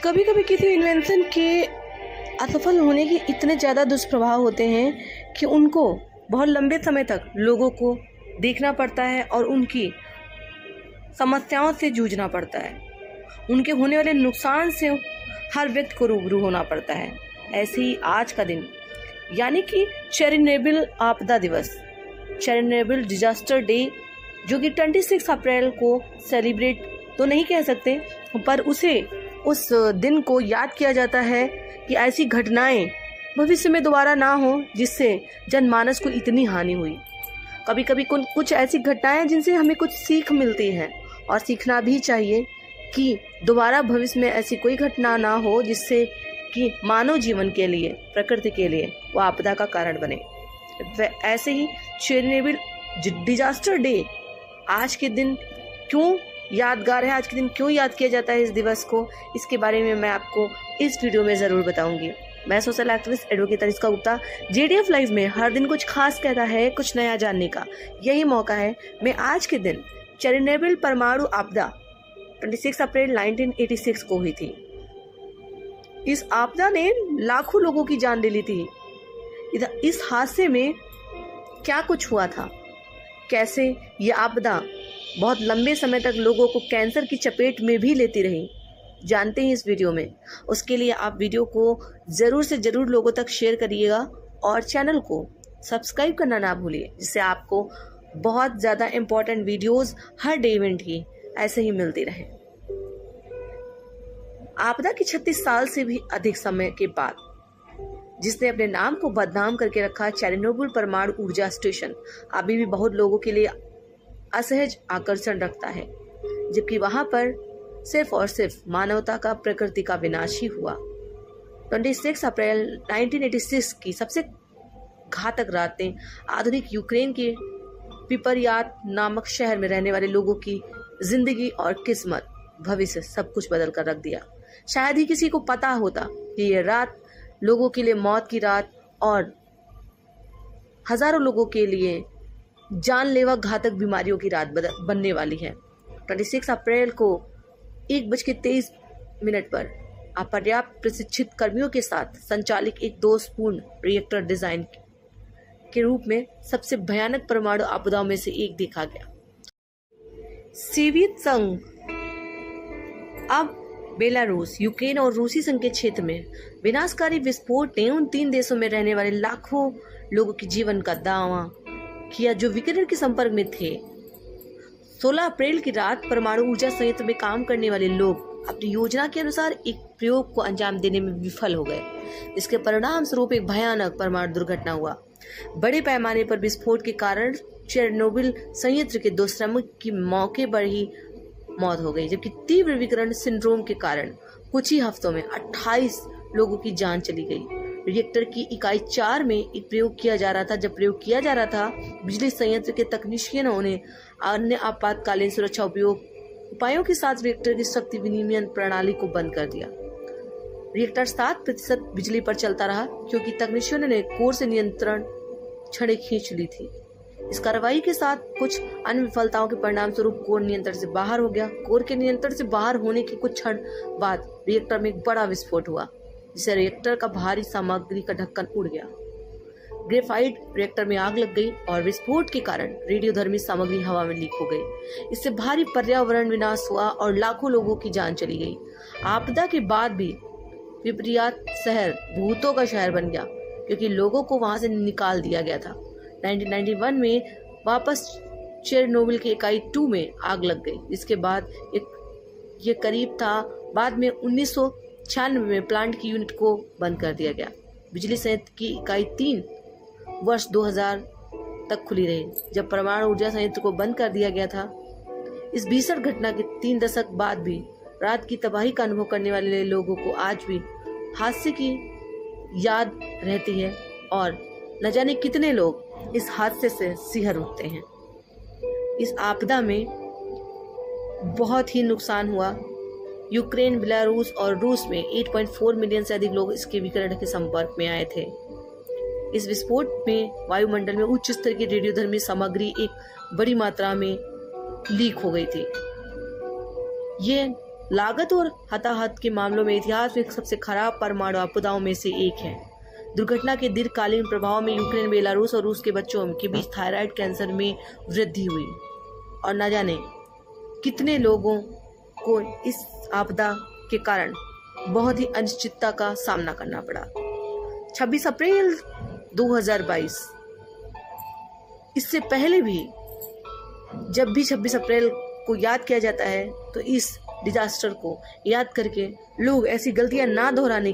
कभी कभी किसी इन्वेंशन के असफल होने के इतने ज़्यादा दुष्प्रभाव होते हैं कि उनको बहुत लंबे समय तक लोगों को देखना पड़ता है और उनकी समस्याओं से जूझना पड़ता है। उनके होने वाले नुकसान से हर व्यक्ति को रूबरू होना पड़ता है। ऐसे ही आज का दिन यानी कि चेरनोबिल आपदा दिवस, चेरनोबिल डिजास्टर डे, जो कि 26 अप्रैल को सेलिब्रेट तो नहीं कह सकते, पर उस दिन को याद किया जाता है कि ऐसी घटनाएं भविष्य में दोबारा ना हो जिससे जनमानस को इतनी हानि हुई। कभी कभी कुछ ऐसी घटनाएं जिनसे हमें कुछ सीख मिलती है और सीखना भी चाहिए कि दोबारा भविष्य में ऐसी कोई घटना ना हो जिससे कि मानव जीवन के लिए, प्रकृति के लिए वो आपदा का कारण बने। ऐसे ही चेरनोबिल डिजास्टर डे आज के दिन क्यों यादगार है, आज के दिन क्यों याद किया जाता है इस दिवस को, इसके बारे में मैं आपको इस वीडियो में ज़रूर बताऊंगी। मैं social activist advocate Tanishka Gupta. JDF live में हर दिन कुछ खास कहता है, कुछ नया जानने का यही मौका है। मैं आज के दिन चेरनोबिल परमाणु आपदा 26 अप्रैल 1986 को हुई थी। इस आपदा ने लाखों लोगों की जान ले ली थी। इस हादसे में क्या कुछ हुआ था, कैसे ये आपदा बहुत लंबे समय तक लोगों को कैंसर की चपेट में भी लेती रही, जानते हैं इस वीडियो में। उसके लिए आप वीडियो को ज़रूर से ज़रूर लोगों तक शेयर करिएगा और चैनल को सब्सक्राइब करना ना भूलिए, जिससे आपको बहुत ज़्यादा इम्पोर्टेंट वीडियोस हर डे इवेंट की ऐसे ही मिलती रहे। आपदा की 36 साल से भी अधिक समय के बाद जिसने अपने नाम को बदनाम करके रखा चेरनोबिल परमाणु ऊर्जा स्टेशन अभी भी बहुत लोगों के लिए असहज आकर्षण रखता है, जबकि वहां पर सिर्फ और सिर्फ मानवता का, प्रकृति का विनाश ही हुआ। 26 अप्रैल 1986 की सबसे घातक रातें आधुनिक यूक्रेन के पिपरयात नामक शहर में रहने वाले लोगों की जिंदगी और किस्मत, भविष्य सब कुछ बदल कर रख दिया। शायद ही किसी को पता होता कि ये रात लोगों के लिए मौत की रात और हजारों लोगों के लिए जानलेवा घातक बीमारियों की रात बनने वाली है। 26 अप्रैल को 1:23 पर अपर्याप्त प्रशिक्षित कर्मियों के साथ संचालित एक दोषपूर्ण रिएक्टर डिजाइन के रूप में सबसे भयानक परमाणु आपदाओं में से एक देखा गया। सोवियत संघ अब बेलारूस, यूक्रेन और रूसी संघ के क्षेत्र में विनाशकारी विस्फोट ने उन 3 देशों में रहने वाले लाखों लोगों के जीवन का दावा किया जो विकिरण के संपर्क में थे। 16 अप्रैल की रात परमाणु ऊर्जा संयंत्र में काम करने वाले लोग अपनी योजना के अनुसार एक प्रयोग को अंजाम देने में विफल हो गए, जिसके परिणाम स्वरूप एक भयानक परमाणु दुर्घटना हुआ। बड़े पैमाने पर विस्फोट के कारण चेरनोबिल संयंत्र के 2 श्रमिक की मौके पर ही मौत हो गई, जबकि तीव्र विकिरण सिंड्रोम के कारण कुछ ही हफ्तों में 28 लोगों की जान चली गई। रिएक्टर की इकाई 4 में एक प्रयोग किया जा रहा था। जब प्रयोग किया जा रहा था, बिजली संयंत्र के तकनीशियनों ने अन्य आपातकालीन सुरक्षा उपायों के साथ रिएक्टर की शक्ति विनिमय प्रणाली को बंद कर दिया। रिएक्टर 7% बिजली पर चलता रहा क्योंकि तकनीशियनों ने कोर से नियंत्रण छड़ें खींच ली थी। इस कार्रवाई के साथ कुछ अन्य विफलताओं के परिणाम स्वरूप कोर नियंत्रण से बाहर हो गया। कोर के नियंत्रण से बाहर होने के कुछ क्षण बाद रिएक्टर में एक बड़ा विस्फोट हुआ, जिससे रिएक्टर का भारी सामग्री का ढक्कन उड़ गया। ग्रेफाइट रिएक्टर में आग लग गई और विस्फोट के कारण रेडियोधर्मी सामग्री हवा में लीक हो गई। इससे भारी पर्यावरण विनाश हुआ और लाखों लोगों की जान चली गई। आपदा के बाद भी पिपरियात शहर भूतों का शहर बन गया क्योंकि लोगों को वहां से निकाल दिया गया था। 1991 में वापस चेरनोबिल की इकाई 2 में आग लग गई, जिसके बाद ये करीब था। बाद में 1996 में प्लांट की यूनिट को बंद कर दिया गया। बिजली संयंत्र की इकाई 3 वर्ष 2000 तक खुली रही, जब परमाणु ऊर्जा संयंत्र को बंद कर दिया गया था। इस भीषण घटना के 3 दशक बाद भी रात की तबाही का अनुभव करने वाले लोगों को आज भी हादसे की याद रहती है और न जाने कितने लोग इस हादसे से सिहर उठते हैं। इस आपदा में बहुत ही नुकसान हुआ। यूक्रेन, बेलारूस और रूस में 8.4 मिलियन से अधिक लोग इसके विकिरण के संपर्क में आए थे। इस विस्फोट में वायुमंडल में उच्च स्तर की रेडियोधर्मी सामग्री एक बड़ी मात्रा में लीक हो गई थी। ये लागत और हताहत के मामलों में इतिहास में सबसे खराब परमाणु आपदाओं में से एक है। दुर्घटना के दीर्घकालीन प्रभाव में यूक्रेन, बेलारूस और रूस के बच्चों के बीच थायराइड कैंसर में वृद्धि हुई और न जाने कितने लोगों को इस आपदा के कारण बहुत ही अनिश्चितता का सामना करना पड़ा। 26 अप्रैल 2022, इससे पहले भी जब भी 26 अप्रैल को याद किया जाता है तो इस डिजास्टर को याद करके लोग ऐसी गलतियां ना दोहराने